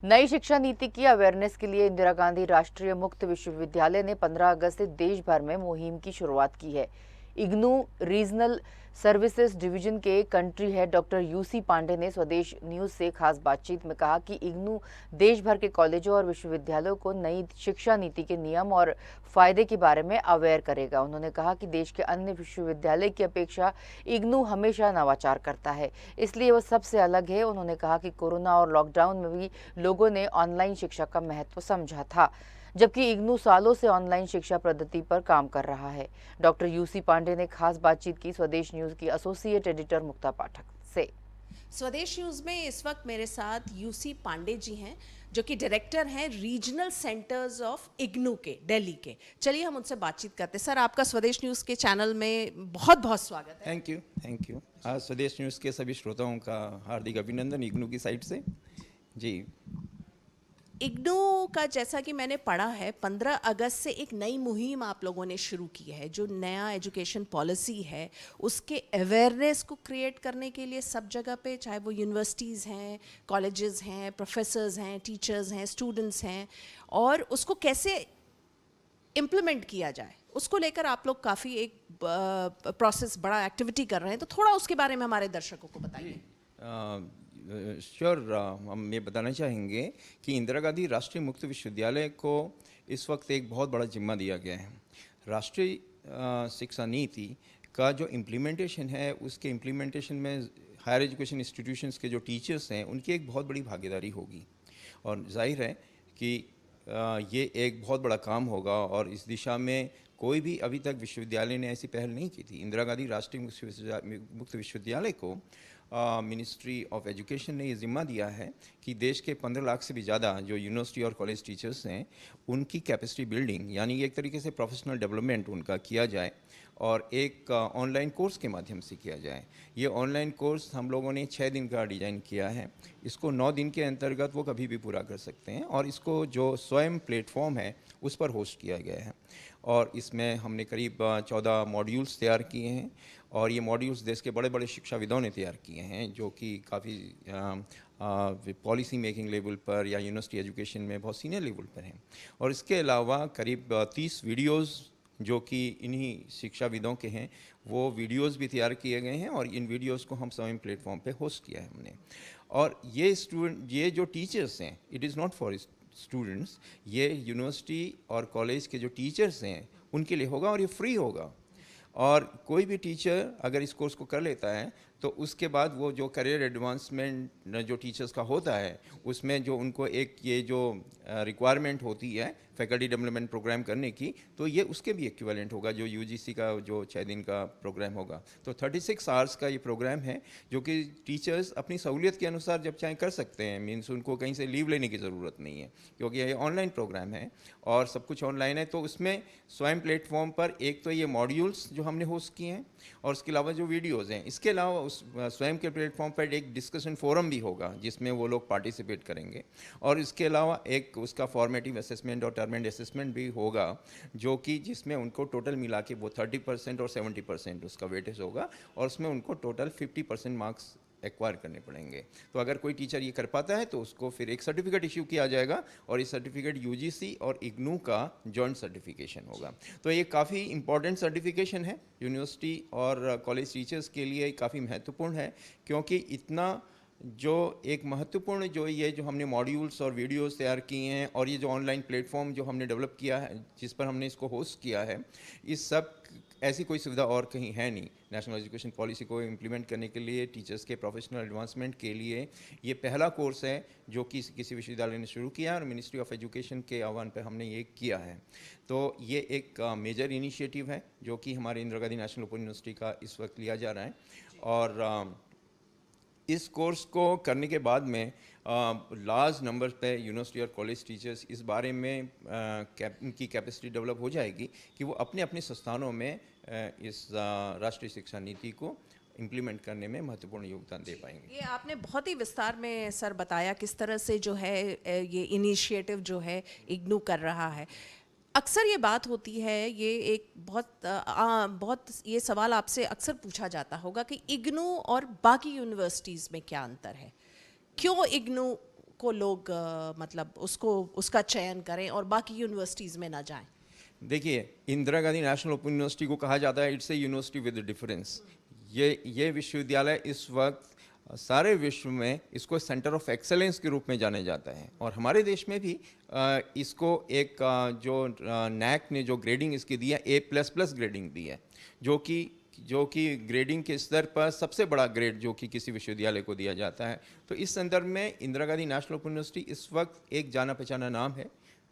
नई शिक्षा नीति की अवेयरनेस के लिए इंदिरा गांधी राष्ट्रीय मुक्त विश्वविद्यालय ने 15 अगस्त से देश भर में मुहिम की शुरुआत की है। इग्नू रीजनल सर्विसेज डिवीजन के country head doctor UC Pandey ने स्वदेश न्यूज से खास बातचीत में कहा कि इग्नू देश भर के कॉलेजों और विश्वविद्यालयों को नई शिक्षा नीति के नियम और फायदे के बारे में अवेयर करेगा। उन्होंने कहा कि देश के अन्य विश्वविद्यालय की अपेक्षा इग्नू हमेशा नवाचार करता है, इसलिए वह सबसे अलग है। उन्होंने कहा कि कोरोना और लॉकडाउन में भी लोगों ने ऑनलाइन शिक्षा का महत्व समझा था, जबकि इग्नू सालों से ऑनलाइन शिक्षा पद्धति पर काम कर रहा है। डॉक्टर यूसी पांडे ने खास बातचीत की स्वदेश न्यूज की एसोसिएट एडिटर मुक्ता पाठक से। स्वदेश न्यूज में इस वक्त मेरे साथ यूसी पांडे जी हैं, जो कि डायरेक्टर हैं रीजनल सेंटर्स ऑफ इग्नू के दिल्ली के। चलिए हम उनसे बातचीत करते हैं। सर, आपका स्वदेश न्यूज के चैनल में बहुत बहुत स्वागत है। Thank you. आज स्वदेश न्यूज़ के सभी श्रोताओं का हार्दिक अभिनंदन इग्नू की साइड से। जी, इग्नू का जैसा कि मैंने पढ़ा है 15 अगस्त से एक नई मुहिम आप लोगों ने शुरू की है, जो नया एजुकेशन पॉलिसी है उसके अवेयरनेस को क्रिएट करने के लिए सब जगह पे, चाहे वो यूनिवर्सिटीज़ हैं, कॉलेजेस हैं, प्रोफेसर्स हैं, टीचर्स हैं, स्टूडेंट्स हैं, और उसको कैसे इम्प्लीमेंट किया जाए उसको लेकर आप लोग काफ़ी एक प्रोसेस, बड़ा एक्टिविटी कर रहे हैं। तो थोड़ा उसके बारे में हमारे दर्शकों को बताइए। श्योर। हम ये बताना चाहेंगे कि इंदिरा गांधी राष्ट्रीय मुक्त विश्वविद्यालय को इस वक्त एक बहुत बड़ा जिम्मा दिया गया है। राष्ट्रीय शिक्षा नीति का जो इम्प्लीमेंटेशन है, उसके इम्प्लीमेंटेशन में हायर एजुकेशन इंस्टीट्यूशंस के जो टीचर्स हैं उनकी एक बहुत बड़ी भागीदारी होगी, और जाहिर है कि ये एक बहुत बड़ा काम होगा, और इस दिशा में कोई भी अभी तक विश्वविद्यालय ने ऐसी पहल नहीं की थी। इंदिरा गांधी राष्ट्रीय मुक्त विश्वविद्यालय को मिनिस्ट्री ऑफ एजुकेशन ने ये ज़िम्मा दिया है कि देश के 15 लाख से भी ज़्यादा जो यूनिवर्सिटी और कॉलेज टीचर्स हैं उनकी कैपेसिटी बिल्डिंग, यानी एक तरीके से प्रोफेशनल डेवलपमेंट उनका किया जाए, और एक ऑनलाइन कोर्स के माध्यम से किया जाए। ये ऑनलाइन कोर्स हम लोगों ने 6 दिन का डिज़ाइन किया है। इसको 9 दिन के अंतर्गत वो कभी भी पूरा कर सकते हैं, और इसको जो स्वयं प्लेटफॉर्म है उस पर होस्ट किया गया है, और इसमें हमने करीब 14 मॉड्यूल्स तैयार किए हैं, और ये मॉड्यूल्स देश के बड़े बड़े शिक्षाविदों ने तैयार किए हैं, जो कि काफ़ी पॉलिसी मेकिंग लेवल पर या यूनिवर्सिटी एजुकेशन में बहुत सीनियर लेवल पर हैं। और इसके अलावा करीब 30 वीडियोज़ जो कि इन्हीं शिक्षाविदों के हैं, वो वीडियोज़ भी तैयार किए गए हैं, और इन वीडियोज़ को हम स्वयं प्लेटफॉर्म पे होस्ट किया है हमने। और ये जो टीचर्स हैं, it is not for students, ये यूनिवर्सिटी और कॉलेज के जो टीचर्स हैं उनके लिए होगा, और ये फ्री होगा। और कोई भी टीचर अगर इस कोर्स को कर लेता है तो उसके बाद वो जो करियर एडवांसमेंट जो टीचर्स का होता है, उसमें जो उनको एक ये जो रिक्वायरमेंट होती है फैकल्टी डेवलपमेंट प्रोग्राम करने की, तो ये उसके भी इक्विवेलेंट होगा जो यूजीसी का जो 6 दिन का प्रोग्राम होगा। तो 36 आवर्स का ये प्रोग्राम है, जो कि टीचर्स अपनी सहूलियत के अनुसार जब चाहे कर सकते हैं। मीन्स उनको कहीं से लीव लेने की ज़रूरत नहीं है, क्योंकि ये ऑनलाइन प्रोग्राम है और सब कुछ ऑनलाइन है। तो उसमें स्वयं प्लेटफॉर्म पर एक तो ये मॉड्यूल्स जो हमने होस्ट किए हैं, और उसके अलावा जो वीडियोज़ हैं, इसके अलावा उस स्वयं के प्लेटफॉर्म पर एक डिस्कशन फोरम भी होगा जिसमें वो लोग पार्टिसिपेट करेंगे, और इसके अलावा एक उसका फॉर्मेटिव असेसमेंट और टर्म एंड असेसमेंट भी होगा, जो कि जिसमें उनको टोटल मिला के वो 30% और 70% उसका वेटेज होगा, और उसमें उनको टोटल 50% मार्क्स एक्वायर करने पड़ेंगे। तो अगर कोई टीचर ये कर पाता है तो उसको फिर एक सर्टिफिकेट इश्यू किया जाएगा, और ये सर्टिफिकेट यूजीसी और इग्नू का जॉइंट सर्टिफिकेशन होगा। तो ये काफ़ी इंपॉर्टेंट सर्टिफिकेशन है, यूनिवर्सिटी और कॉलेज टीचर्स के लिए काफ़ी महत्वपूर्ण है, क्योंकि इतना जो एक महत्वपूर्ण जो हमने मॉड्यूल्स और वीडियोस तैयार किए हैं, और ये जो ऑनलाइन प्लेटफॉर्म जो हमने डेवलप किया है जिस पर हमने इसको होस्ट किया है, इस सब ऐसी कोई सुविधा और कहीं है नहीं। नेशनल एजुकेशन पॉलिसी को इम्प्लीमेंट करने के लिए, टीचर्स के प्रोफेशनल एडवांसमेंट के लिए ये पहला कोर्स है जो कि किसी विश्वविद्यालय ने शुरू किया है, और मिनिस्ट्री ऑफ एजुकेशन के आह्वान पर हमने ये किया है। तो ये एक मेजर इनिशिएटिव है जो कि हमारे Indira Gandhi national open university का इस वक्त लिया जा रहा है। और इस कोर्स को करने के बाद में लार्ज नंबर पे यूनिवर्सिटी और कॉलेज टीचर्स इस बारे में उनकी कैपेसिटी डेवलप हो जाएगी कि वो अपने अपने संस्थानों में इस राष्ट्रीय शिक्षा नीति को इम्प्लीमेंट करने में महत्वपूर्ण योगदान दे पाएंगे। ये आपने बहुत ही विस्तार में सर बताया किस तरह से जो है ये इनिशिएटिव जो है इग्नू कर रहा है। अक्सर ये बात होती है, ये एक बहुत ये सवाल आपसे अक्सर पूछा जाता होगा कि इग्नू और बाकी यूनिवर्सिटीज़ में क्या अंतर है, क्यों इग्नू को लोग मतलब उसका चयन करें और बाकी यूनिवर्सिटीज़ में ना जाएं? देखिए, Indira Gandhi national open university को कहा जाता है it's a university with difference. ये विश्वविद्यालय इस वक्त सारे विश्व में इसको सेंटर ऑफ एक्सेलेंस के रूप में जाने जाता है, और हमारे देश में भी इसको एक जो नैक ने जो ग्रेडिंग इसकी दी है A++ ग्रेडिंग दी है, जो कि ग्रेडिंग के स्तर पर सबसे बड़ा ग्रेड जो कि किसी विश्वविद्यालय को दिया जाता है। तो इस संदर्भ में Indira Gandhi national open university इस वक्त एक जाना पहचाना नाम है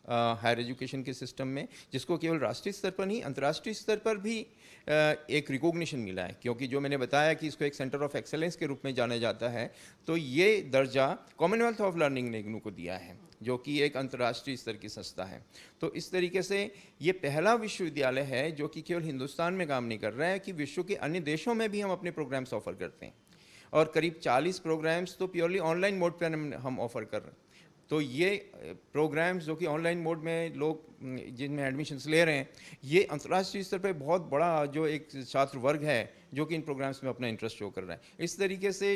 हायर एजुकेशन के सिस्टम में, जिसको केवल राष्ट्रीय स्तर पर नहीं अंतर्राष्ट्रीय स्तर पर भी एक रिकॉग्निशन मिला है, क्योंकि जो मैंने बताया कि इसको एक सेंटर ऑफ एक्सेलेंस के रूप में जाना जाता है, तो ये दर्जा कॉमनवेल्थ ऑफ लर्निंग ने इग्नू को दिया है, जो कि एक अंतर्राष्ट्रीय स्तर की संस्था है। तो इस तरीके से ये पहला विश्वविद्यालय है जो कि केवल हिंदुस्तान में काम नहीं कर रहा है, कि विश्व के अन्य देशों में भी हम अपने प्रोग्राम्स ऑफर करते हैं, और करीब 40 प्रोग्राम्स तो प्योरली ऑनलाइन मोड पर हम ऑफर कर रहे हैं। तो ये प्रोग्राम्स जो कि ऑनलाइन मोड में लोग जिनमें एडमिशन्स ले रहे हैं, ये अंतर्राष्ट्रीय स्तर पर बहुत बड़ा जो एक छात्र वर्ग है जो कि इन प्रोग्राम्स में अपना इंटरेस्ट शो कर रहा है। इस तरीके से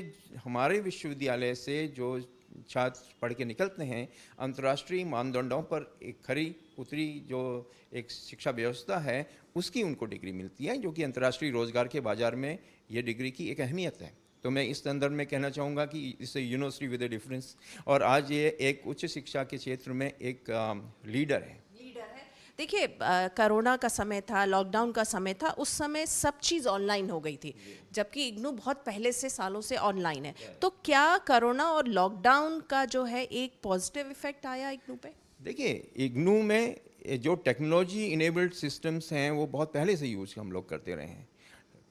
हमारे विश्वविद्यालय से जो छात्र पढ़ के निकलते हैं, अंतर्राष्ट्रीय मानदंडों पर एक खरी उतरी जो एक शिक्षा व्यवस्था है उसकी उनको डिग्री मिलती है, जो कि अंतर्राष्ट्रीय रोजगार के बाजार में ये डिग्री की एक अहमियत है। तो मैं इस संदर्भ में कहना चाहूँगा कि इससे यूनिवर्सिटी विद ए डिफरेंस, और आज ये एक उच्च शिक्षा के क्षेत्र में एक लीडर है। देखिए, कोरोना का समय था, लॉकडाउन का समय था, उस समय सब चीज़ ऑनलाइन हो गई थी, जबकि इग्नू बहुत पहले से सालों से ऑनलाइन है। तो क्या कोरोना और लॉकडाउन का जो है एक पॉजिटिव इफेक्ट आया इग्नू पे? देखिए, इग्नू में जो टेक्नोलॉजी इनेबल्ड सिस्टम्स हैं वो बहुत पहले से यूज़ हम लोग करते रहे हैं।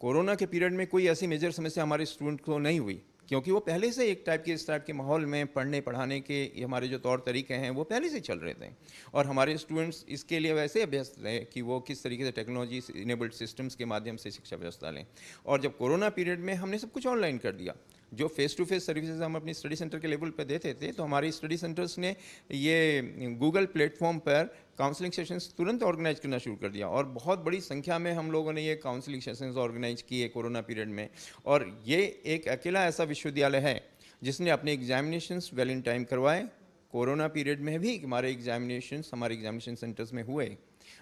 कोरोना के पीरियड में कोई ऐसी मेजर समस्या हमारे स्टूडेंट को नहीं हुई, क्योंकि वो पहले से एक टाइप के इस टाइप के माहौल में पढ़ने पढ़ाने के हमारे जो तौर तरीके हैं वो पहले से चल रहे थे, और हमारे स्टूडेंट्स इसके लिए वैसे अभ्यस्त रहे कि वो किस तरीके से टेक्नोलॉजी इनेबल्ड सिस्टम्स के माध्यम से शिक्षा व्यवस्था लें। और जब कोरोना पीरियड में हमने सब कुछ ऑनलाइन कर दिया, जो फेस टू फेस सर्विसेज हम अपनी स्टडी सेंटर के लेवल पर देते थे, तो हमारे स्टडी सेंटर्स ने ये गूगल प्लेटफॉर्म पर काउंसलिंग सेशंस तुरंत ऑर्गेनाइज करना शुरू कर दिया, और बहुत बड़ी संख्या में हम लोगों ने ये काउंसलिंग सेशंस ऑर्गेनाइज किए कोरोना पीरियड में। और ये एक अकेला ऐसा विश्वविद्यालय है जिसने अपने एग्जामिनेशंस वेल इन टाइम करवाए। कोरोना पीरियड में भी हमारे एग्जामिनेशन सेंटर्स में हुए,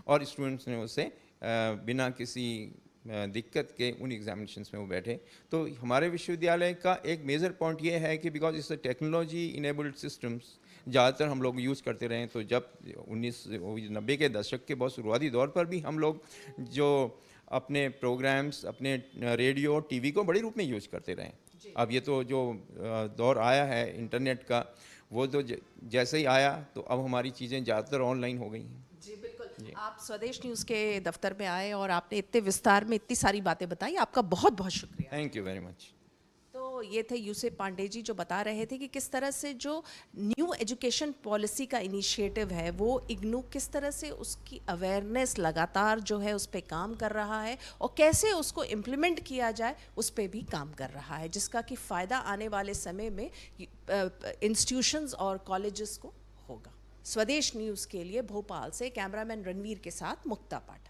और स्टूडेंट्स ने उसे बिना किसी दिक्कत के उन एग्जामिनेशंस में वो बैठे। तो हमारे विश्वविद्यालय का एक मेजर पॉइंट ये है कि because it's technology enabled systems ज़्यादातर हम लोग यूज़ करते रहे। तो जब 1990 के दशक के बहुत शुरुआती दौर पर भी हम लोग जो अपने प्रोग्राम्स अपने रेडियो टीवी को बड़े रूप में यूज़ करते रहे। अब ये तो जो दौर आया है इंटरनेट का, वो तो जैसे ही आया तो अब हमारी चीज़ें ज़्यादातर ऑनलाइन हो गई हैं। जी बिल्कुल। आप स्वदेश न्यूज़ के दफ्तर में आए और आपने इतने विस्तार में इतनी सारी बातें बताई, आपका बहुत बहुत शुक्रिया। Thank you very much. तो ये थे यूसुफ पांडे जी, जो बता रहे थे कि किस तरह से जो न्यू एजुकेशन पॉलिसी का इनिशिएटिव है वो इग्नू किस तरह से उसकी अवेयरनेस लगातार जो है उस पर काम कर रहा है, और कैसे उसको इम्प्लीमेंट किया जाए उस पर भी काम कर रहा है, जिसका कि फ़ायदा आने वाले समय में इंस्टीट्यूशंस और कॉलेजेस को होगा। स्वदेश न्यूज़ के लिए भोपाल से कैमरामैन रणवीर के साथ मुक्ता पाठक।